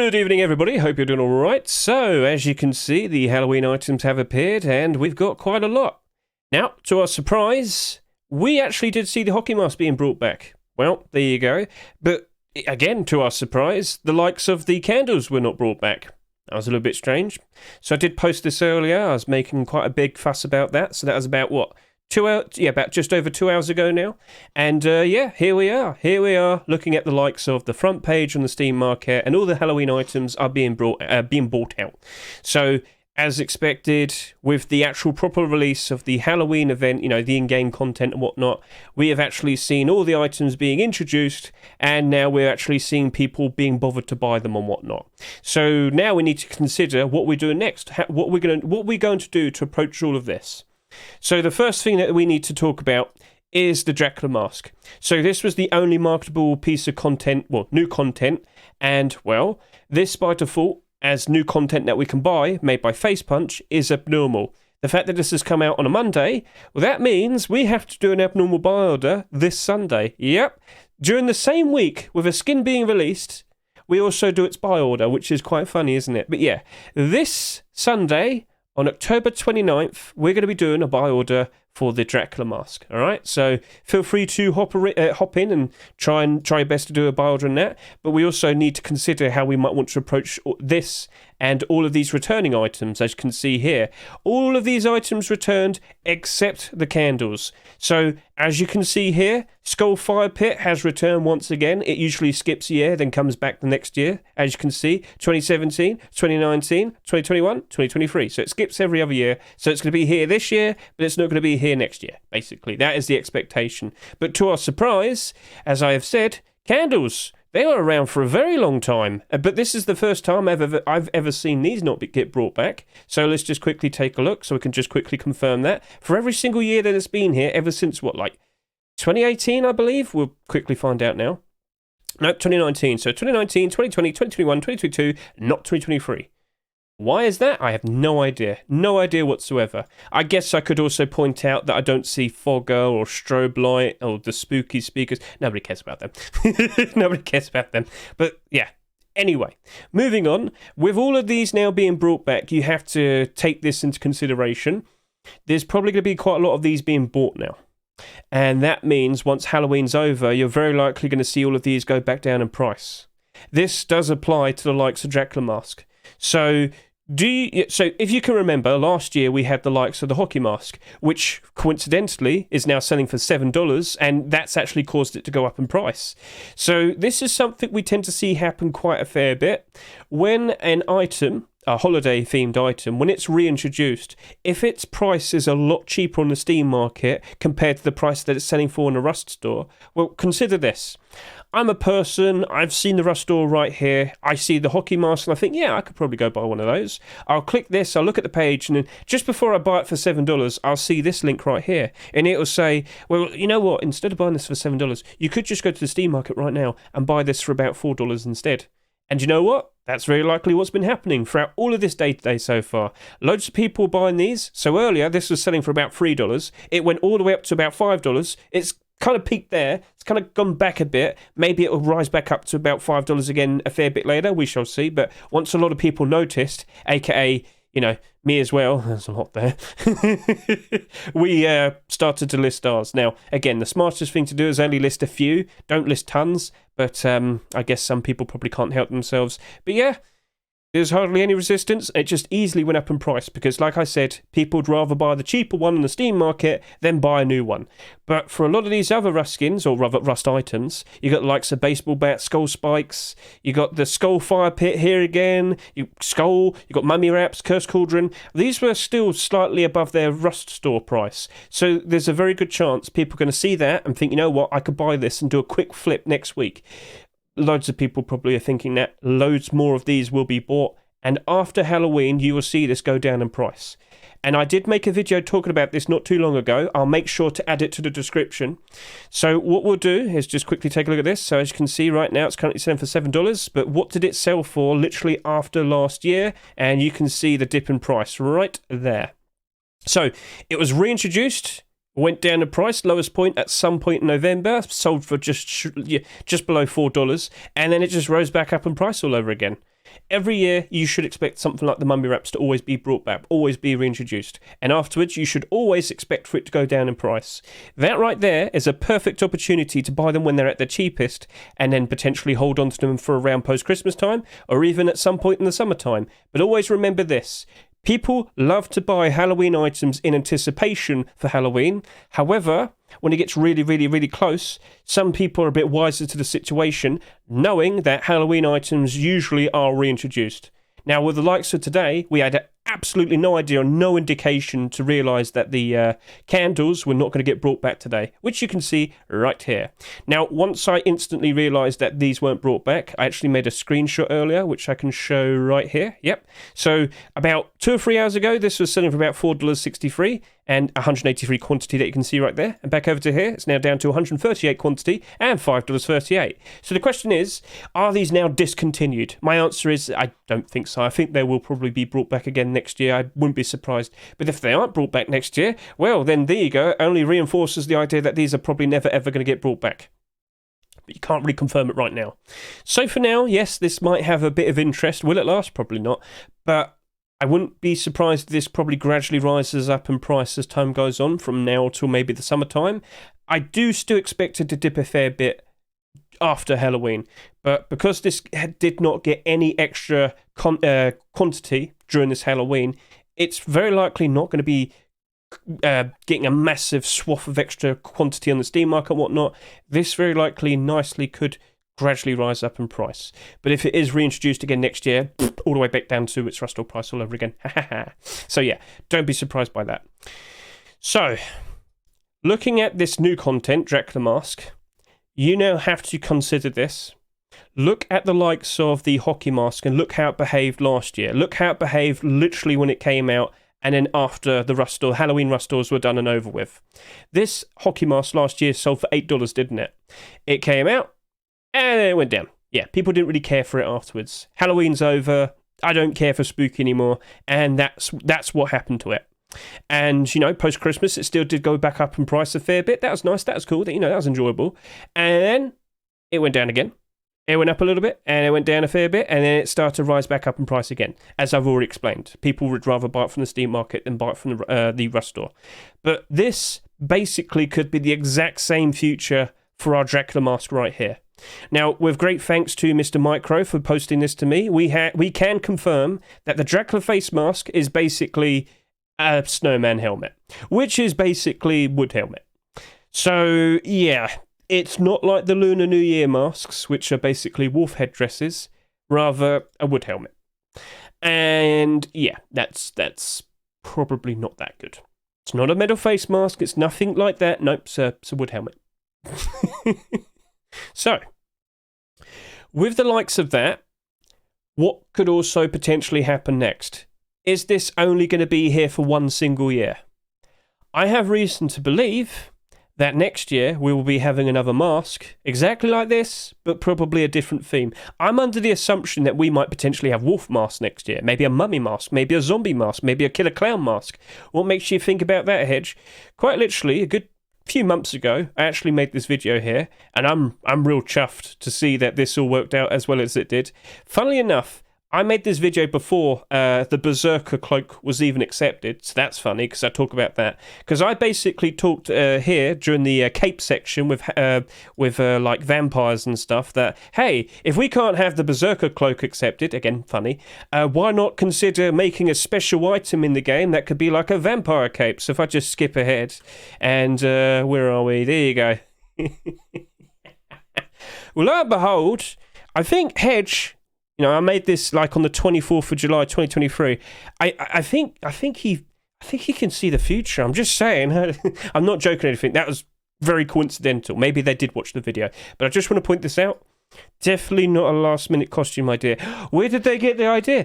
Good evening, everybody. Hope you're doing all right. So, as you can see, the Halloween items have appeared, and we've got quite a lot. Now, to our surprise, we actually did see the hockey mask being brought back. Well, there you go. But, again, to our surprise, the likes of the candles were not brought back. That was a little bit strange. So I did post this earlier. I was making quite a big fuss about that. So that was about, what, 2 hours? Yeah, about just over 2 hours ago now. And yeah, here we are. Here we are looking at the likes of the front page on the Steam market, and all the Halloween items are being bought out. So, as expected, with the actual proper release of the Halloween event, you know, the in-game content and whatnot, we have actually seen all the items being introduced, and now we're actually seeing people being bothered to buy them and whatnot. So now we need to consider what we're doing next, what we're going to do to approach all of this. So the first thing that we need to talk about is the Dracula Mask. So this was the only marketable piece of content, well, new content, and, well, this by default, as new content that we can buy, made by Facepunch, is abnormal. The fact that this has come out on a Monday, well, that means we have to do an abnormal buy order this Sunday. Yep. During the same week, with a skin being released, we also do its buy order, which is quite funny, isn't it? But yeah, this Sunday, on October 29th, we're going to be doing a buy order for the Dracula Mask. All right, so feel free to hop in and try your best to do a buy order on that. But we also need to consider how we might want to approach this and all of these returning items. As you can see here, all of these items returned except the candles. So as you can see here, Skull Fire Pit has returned once again. It usually skips a year, then comes back the next year. As you can see, 2017, 2019, 2021, 2023. So it skips every other year. So it's going to be here this year, but it's not going to be here next year, basically. That is the expectation. But to our surprise, as I have said, candles, they were around for a very long time. But this is the first time I've ever seen these not get brought back. So let's just quickly take a look so we can just quickly confirm that. For every single year that it's been here, ever since, what, like 2018, I believe? We'll quickly find out now. Nope, 2019. So 2019, 2020, 2021, 2022, not 2023. Why is that? I have no idea. No idea whatsoever. I guess I could also point out that I don't see Fogger or Strobe Light or the spooky speakers. Nobody cares about them. Nobody cares about them. But yeah. Anyway, moving on. With all of these now being brought back, you have to take this into consideration. There's probably going to be quite a lot of these being bought now. And that means once Halloween's over, you're very likely going to see all of these go back down in price. This does apply to the likes of Dracula Mask. So if you can remember, last year we had the likes of the hockey mask, which coincidentally is now selling for $7, and that's actually caused it to go up in price. So this is something we tend to see happen quite a fair bit. When an item, a holiday-themed item, when it's reintroduced, if its price is a lot cheaper on the Steam market compared to the price that it's selling for in a Rust store, well, consider this. I'm a person, I've seen the Rust store right here, I see the hockey mask, and I think, yeah, I could probably go buy one of those. I'll click this, I'll look at the page, and then just before I buy it for $7, I'll see this link right here, and it'll say, well, you know what, instead of buying this for $7, you could just go to the Steam market right now and buy this for about $4 instead. And you know what? That's very likely what's been happening throughout all of this day-to-day so far. Loads of people buying these. So earlier, this was selling for about $3. It went all the way up to about $5. It's kind of peaked there. It's kind of gone back a bit. Maybe it will rise back up to about $5 again a fair bit later. We shall see. But once a lot of people noticed, aka, you know, me as well, there's a lot there, we started to list ours. Now, again, the smartest thing to do is only list a few. Don't list tons. But I guess some people probably can't help themselves. But yeah, there's hardly any resistance. It just easily went up in price because, like I said, people would rather buy the cheaper one on the Steam market than buy a new one. But for a lot of these other Rust skins, or rather Rust items, you got the likes of Baseball Bat, Skull Spikes, you got the Skull Fire Pit here again, you got Mummy Wraps, Curse Cauldron. These were still slightly above their Rust store price. So there's a very good chance people are going to see that and think, you know what, I could buy this and do a quick flip next week. Loads of people probably are thinking that loads more of these will be bought, and after Halloween you will see this go down in price. And I did make a video talking about this not too long ago. I'll make sure to add it to the description. So what we'll do is just quickly take a look at this. So as you can see right now, it's currently selling for $7, but what did it sell for literally after last year? And you can see the dip in price right there. So it was reintroduced, went down in price, lowest point at some point in November, sold for just below $4, and then it just rose back up in price all over again. Every year, you should expect something like the mummy wraps to always be brought back, always be reintroduced. And afterwards, you should always expect for it to go down in price. That right there is a perfect opportunity to buy them when they're at their cheapest, and then potentially hold on to them for around post-Christmas time, or even at some point in the summertime. But always remember this. People love to buy Halloween items in anticipation for Halloween. However, when it gets really, really, really close, some people are a bit wiser to the situation, knowing that Halloween items usually are reintroduced. Now, with the likes of today, we had absolutely no idea, no indication to realise that the candles were not going to get brought back today, which you can see right here. Now, once I instantly realised that these weren't brought back, I actually made a screenshot earlier, which I can show right here. Yep. So about 2 or 3 hours ago, this was selling for about $4.63 and 183 quantity that you can see right there. And back over to here, it's now down to 138 quantity and $5.38. So the question is, are these now discontinued? My answer is, I don't think so. I think they will probably be brought back again next year. I wouldn't be surprised. But if they aren't brought back next year, well, then there you go. It only reinforces the idea that these are probably never ever going to get brought back. But you can't really confirm it right now. So for now, yes, this might have a bit of interest. Will it last? Probably not. But I wouldn't be surprised if this probably gradually rises up in price as time goes on, from now till maybe the summertime. I do still expect it to dip a fair bit after Halloween, but because this did not get any extra quantity during this Halloween, it's very likely not going to be getting a massive swath of extra quantity on the Steam market and whatnot. This very likely nicely could gradually rise up in price. But if it is reintroduced again next year, all the way back down to its rust or price all over again. So yeah, don't be surprised by that. So, looking at this new content, Dracula Mask, you now have to consider this. Look at the likes of the hockey mask and look how it behaved last year. Look how it behaved literally when it came out and then after the rust or Halloween rust stores were done and over with. This hockey mask last year sold for $8, didn't it? It came out and then it went down. Yeah, people didn't really care for it afterwards. Halloween's over. I don't care for spooky anymore. And that's what happened to it. And, you know, post-Christmas, it still did go back up in price a fair bit. That was nice. That was cool. You know, that was enjoyable. And then it went down again. It went up a little bit, and it went down a fair bit, and then it started to rise back up in price again. As I've already explained, people would rather buy it from the Steam market than buy it from the Rust store. But this basically could be the exact same future for our Dracula Mask right here. Now, with great thanks to Mr. Micro for posting this to me, we can confirm that the Dracula face mask is basically a snowman helmet, which is basically wood helmet. So, yeah, it's not like the Lunar New Year masks, which are basically wolf headdresses, rather a wood helmet. And, yeah, that's probably not that good. It's not a metal face mask, it's nothing like that. Nope, it's a wood helmet. So, with the likes of that, what could also potentially happen next? Is this only going to be here for one single year? I have reason to believe that next year we will be having another mask, exactly like this, but probably a different theme. I'm under the assumption that we might potentially have wolf masks next year, maybe a mummy mask, maybe a zombie mask, maybe a killer clown mask. What makes you think about that, Hedge? Quite literally, a good few months ago, I actually made this video here, and I'm real chuffed to see that this all worked out as well as it did. Funnily enough, I made this video before the Berserker cloak was even accepted, so that's funny because I talk about that. Because I basically talked here during the cape section with like vampires and stuff that, hey, if we can't have the Berserker cloak accepted, again, funny, why not consider making a special item in the game that could be like a vampire cape? So if I just skip ahead, and where are we? There you go. Well, lo and behold, I think Hedge... You know, I made this like on the 24th of July, 2023. I think he can see the future. I'm just saying. I'm not joking or anything. That was very coincidental. Maybe they did watch the video. But I just want to point this out. Definitely not a last-minute costume idea. Where did they get the idea?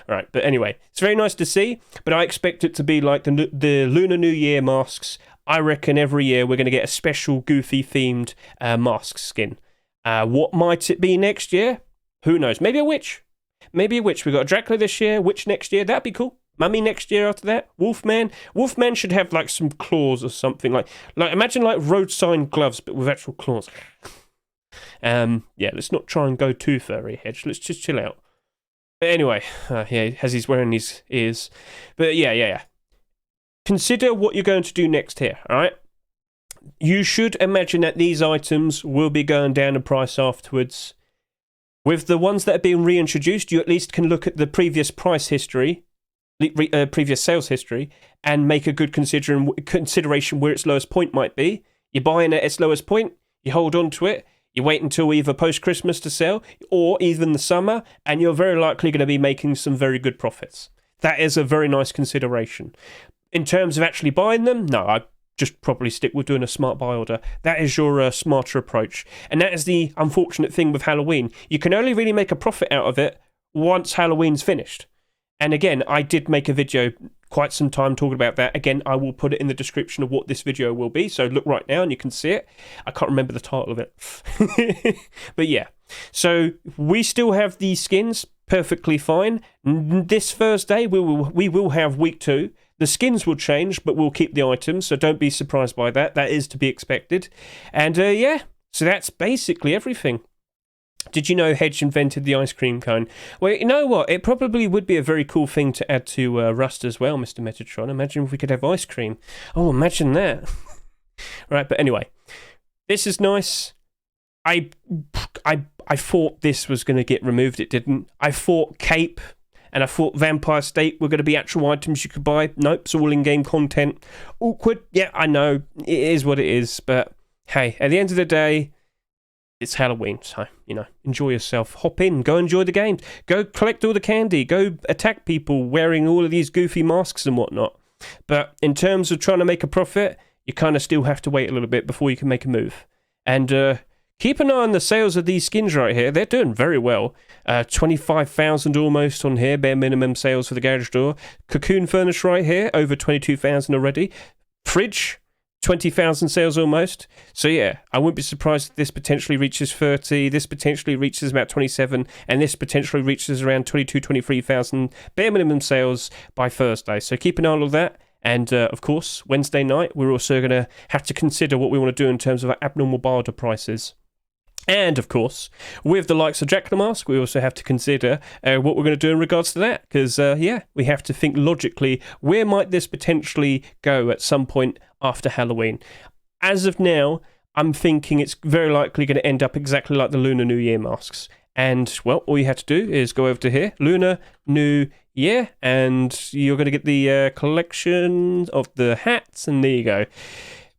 Right, but anyway, it's very nice to see. But I expect it to be like the Lunar New Year masks. I reckon every year we're going to get a special goofy-themed mask skin. What might it be next year? Who knows? Maybe a witch. We got a Dracula this year, witch next year. That'd be cool. Mummy next year after that. Wolfman. Wolfman should have like some claws or something. Like imagine like road sign gloves, but with actual claws. Yeah, let's not try and go too furry, Hedge. Let's just chill out. But anyway, yeah, as he's wearing his ears. But yeah. Consider what you're going to do next here, all right? You should imagine that these items will be going down in price afterwards. With the ones that are being reintroduced, you at least can look at the previous price history, previous sales history, and make a good consideration where its lowest point might be. You're buying it at its lowest point, you hold on to it, you wait until either post-Christmas to sell, or even the summer, and you're very likely going to be making some very good profits. That is a very nice consideration. In terms of actually buying them, no, I just probably stick with doing a smart buy order. That is your smarter approach. And that is the unfortunate thing with Halloween. You can only really make a profit out of it once Halloween's finished. And again, I did make a video quite some time talking about that. Again, I will put it in the description of what this video will be. So look right now and you can see it. I can't remember the title of it. But yeah. So we still have these skins perfectly fine. This Thursday, we will have week 2. The skins will change, but we'll keep the items, so don't be surprised by that. That is to be expected. And yeah, so that's basically everything. Did you know Hedge invented the ice cream cone? Well, you know what? It probably would be a very cool thing to add to Rust as well, Mr. Metatron. Imagine if we could have ice cream. Oh, imagine that. Right, but anyway, this is nice. I thought this was going to get removed. It didn't. I thought Cape and I thought Vampire State were going to be actual items you could buy. Nope, it's all in-game content. Awkward. Yeah, I know. It is what it is. But hey, at the end of the day, it's Halloween. So, you know, enjoy yourself. Hop in. Go enjoy the games. Go collect all the candy. Go attack people wearing all of these goofy masks and whatnot. But in terms of trying to make a profit, you kind of still have to wait a little bit before you can make a move. And keep an eye on the sales of these skins right here. They're doing very well. 25,000 almost on here, bare minimum sales for the garage door. Cocoon furnace right here, over 22,000 already. Fridge, 20,000 sales almost. So yeah, I wouldn't be surprised if this potentially reaches 30, this potentially reaches about 27, and this potentially reaches around 22, 23,000 bare minimum sales by Thursday. So keep an eye on all that. And of course, Wednesday night, we're also going to have to consider what we want to do in terms of our abnormal buy order prices. And, of course, with the likes of Dracula Mask, we also have to consider what we're going to do in regards to that. Because, yeah, we have to think logically, where might this potentially go at some point after Halloween? As of now, I'm thinking it's very likely going to end up exactly like the Lunar New Year masks. And, well, all you have to do is go over to here, Lunar New Year, and you're going to get the collection of the hats, and there you go.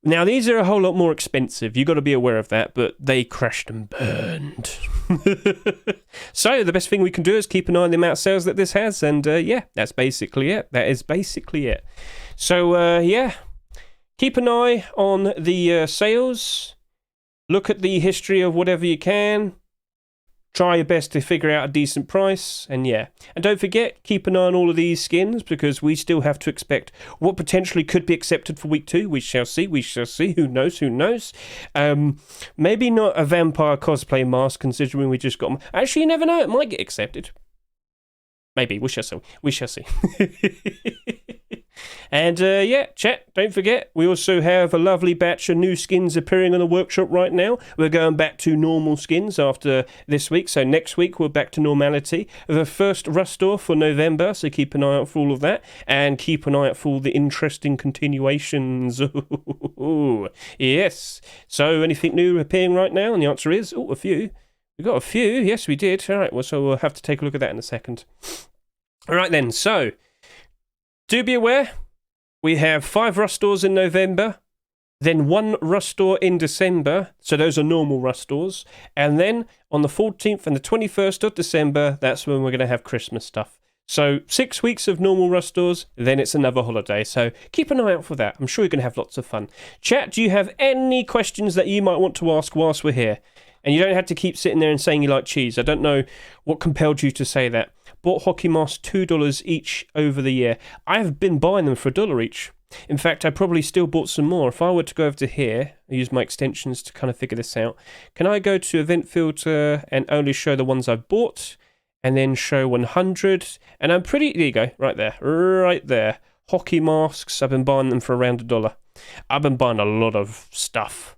Now, these are a whole lot more expensive. You've got to be aware of that, but they crashed and burned. So, the best thing we can do is keep an eye on the amount of sales that this has, and yeah, that's basically it. That is basically it. So, yeah, keep an eye on the sales. Look at the history of whatever you can. Try your best to figure out a decent price, and yeah. And don't forget, keep an eye on all of these skins, because we still have to expect what potentially could be accepted for week 2. We shall see, who knows. Maybe not a vampire cosplay mask, considering we just got them. Actually, you never know, it might get accepted. Maybe, we shall see. And yeah, chat, don't forget, we also have a lovely batch of new skins appearing on the workshop right now. We're going back to normal skins after this week, so next week we're back to normality. The first Rust door for November, so keep an eye out for all of that, and keep an eye out for all the interesting continuations. Ooh, yes. So anything new appearing right now? And the answer is, a few. We got a few, yes we did. Alright, well, so we'll have to take a look at that in a second. Alright then, so do be aware, we have 5 Rust doors in November, then 1 Rust door in December, so those are normal Rust doors, and then on the 14th and the 21st of December, that's when we're going to have Christmas stuff. So 6 weeks of normal Rust doors, then it's another holiday, so keep an eye out for that. I'm sure you're going to have lots of fun. Chat, do you have any questions that you might want to ask whilst we're here? And you don't have to keep sitting there and saying you like cheese. I don't know what compelled you to say that. Bought hockey masks $2 each over the year. I have been buying them for $1 each. In fact, I probably still bought some more. If I were to go over to here, I use my extensions to kind of figure this out. Can I go to event filter and only show the ones I've bought? And then show 100. And I'm pretty... There you go. Right there. Right there. Hockey masks. I've been buying them for around $1. I've been buying a lot of stuff.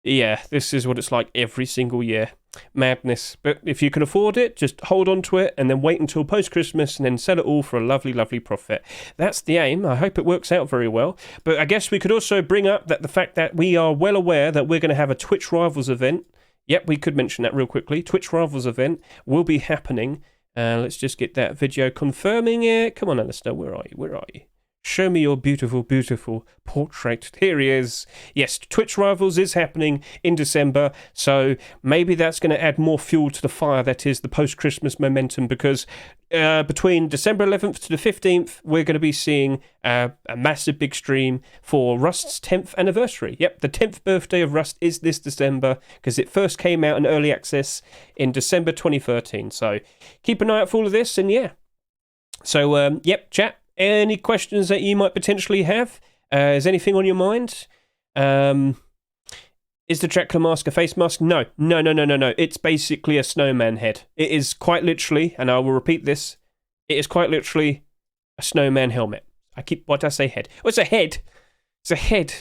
Yeah, this is what it's like every single year. Madness. But if you can afford it, just hold on to it and then wait until post-Christmas and then sell it all for a lovely, lovely profit. That's the aim. I hope it works out very well. But I guess we could also bring up that the fact that we are well aware that we're going to have a Twitch Rivals event. Yep, we could mention that real quickly. Twitch Rivals event will be happening. Let's just get that video confirming it. Come on, Alistair, where are you? Where are you? Show me your beautiful, beautiful portrait. Here he is. Yes, Twitch Rivals is happening in December, so maybe that's going to add more fuel to the fire that is the post-Christmas momentum, because between December 11th to the 15th, we're going to be seeing a massive big stream for Rust's 10th anniversary. Yep, the 10th birthday of Rust is this December, because it first came out in early access in December 2013. So keep an eye out for all of this, and yeah. So, yep, chat. Any questions that you might potentially have? Is anything on your mind? Is the Dracula Mask a face mask? No. It's basically a snowman head. It is quite literally, and I will repeat this, it is quite literally a snowman helmet. Why did I say head? Oh, it's a head. It's a head.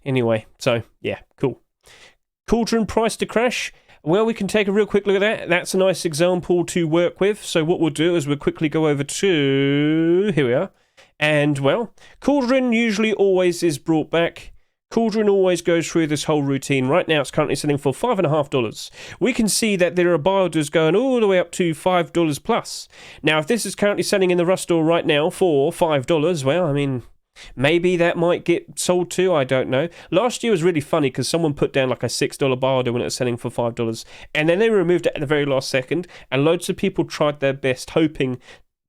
Anyway, so, yeah, cool. Cauldron price to crash. Well, we can take a real quick look at that. That's a nice example to work with. So what we'll do is we'll quickly go over to... Here we are. And, well, Cauldron usually always is brought back. Cauldron always goes through this whole routine. Right now, it's currently selling for $5.50. We can see that there are buy orders going all the way up to $5 plus. Now, if this is currently selling in the Rust store right now for $5, well, I mean... maybe that might get sold too, I don't know. Last year was really funny because someone put down like a $6 buy order when it was selling for $5, and then they removed it at the very last second, and loads of people tried their best hoping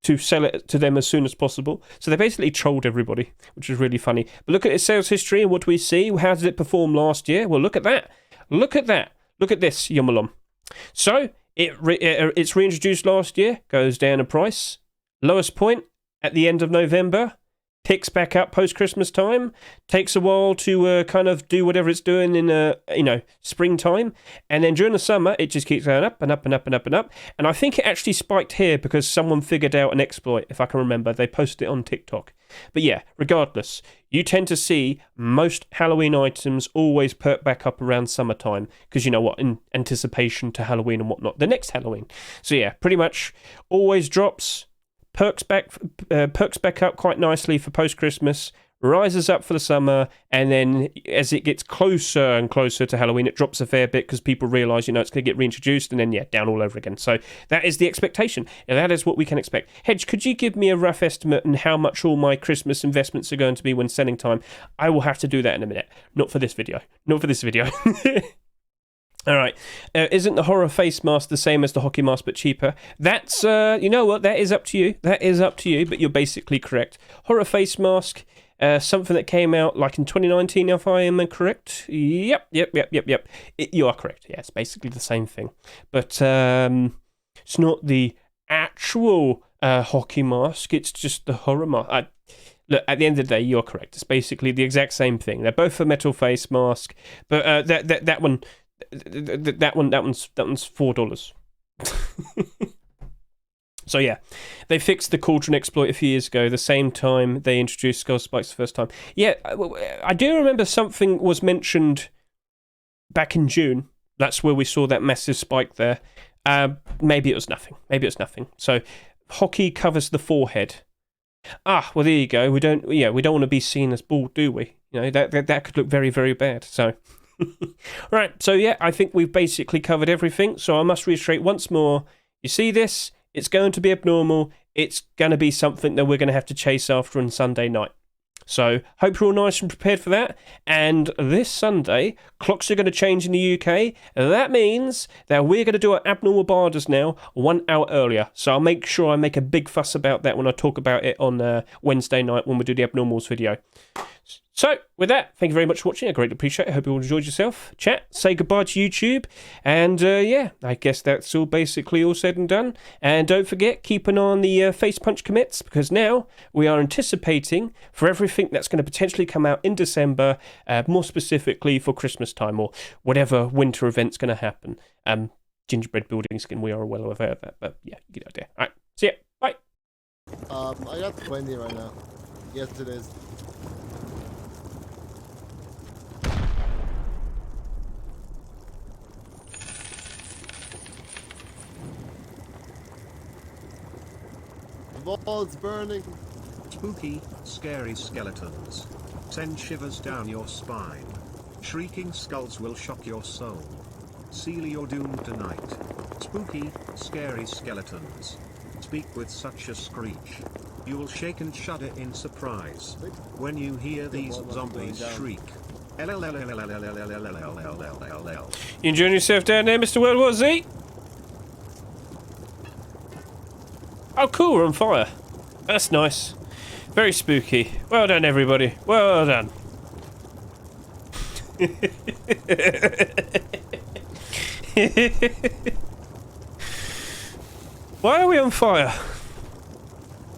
to sell it to them as soon as possible. So they basically trolled everybody, which is really funny. But look at its sales history and what do we see? How did it perform last year? Well, look at that. Look at that. Look at this, Yumalom. So it's reintroduced last year, goes down in price. Lowest point at the end of November. Picks back up post-Christmas time, takes a while to kind of do whatever it's doing in, springtime, and then during the summer, it just keeps going up and up and up and up and up, and I think it actually spiked here because someone figured out an exploit, if I can remember. They posted it on TikTok. But yeah, regardless, you tend to see most Halloween items always perk back up around summertime, because you know what, in anticipation to Halloween and whatnot, the next Halloween. So yeah, pretty much always drops, perks back up quite nicely for post-Christmas, rises up for the summer, and then as it gets closer and closer to Halloween, it drops a fair bit because people realise, it's going to get reintroduced, and then, yeah, down all over again. So that is the expectation, and that is what we can expect. Hedge, could you give me a rough estimate on how much all my Christmas investments are going to be when selling time? I will have to do that in a minute. Not for this video. All right. Isn't the horror face mask the same as the hockey mask but cheaper? That's, you know what, that is up to you. That is up to you, but you're basically correct. Horror face mask, something that came out like in 2019, if I am correct. Yep. You are correct. Yeah, it's basically the same thing. But it's not the actual hockey mask, it's just the horror mask. Look, at the end of the day, you're correct. It's basically the exact same thing. They're both a metal face mask, but that one... That one's $4. So yeah, they fixed the Cauldron exploit a few years ago, the same time they introduced skull spikes the first time. Yeah, I do remember something was mentioned back in June. That's where we saw that massive spike there. Maybe it was nothing. So hockey covers the forehead. Well, there you go. We don't want to be seen as bald, do we? That could look very, very bad. So right, so yeah, I think we've basically covered everything, so I must reiterate once more, you see this, it's going to be abnormal, it's going to be something that we're going to have to chase after on Sunday night. So, hope you're all nice and prepared for that, and this Sunday, clocks are going to change in the UK. That means that we're going to do our abnormal barders now 1 hour earlier, so I'll make sure I make a big fuss about that when I talk about it on Wednesday night when we do the abnormals video. So, with that, thank you very much for watching. I greatly appreciate it. I hope you all enjoyed yourself. Chat, say goodbye to YouTube. And, yeah, I guess that's all basically all said and done. And don't forget, keep an eye on the face punch commits, because now we are anticipating for everything that's going to potentially come out in December, more specifically for Christmas time or whatever winter event's going to happen. Gingerbread building skin, we are well aware of that. But, yeah, you get the idea. All right, see ya. Bye. I got 20 right now. Yes, it is. wall's burning. Spooky, scary skeletons. Send shivers down your spine. Shrieking skulls will shock your soul. Seal your doom tonight. Spooky, scary skeletons. Speak with such a screech. You will shake and shudder in surprise when you hear these zombies shriek. You enjoying yourself down there, Mr. World War Z? Oh, cool, we're on fire. That's nice. Very spooky. Well done, everybody. Well done. Why are we on fire?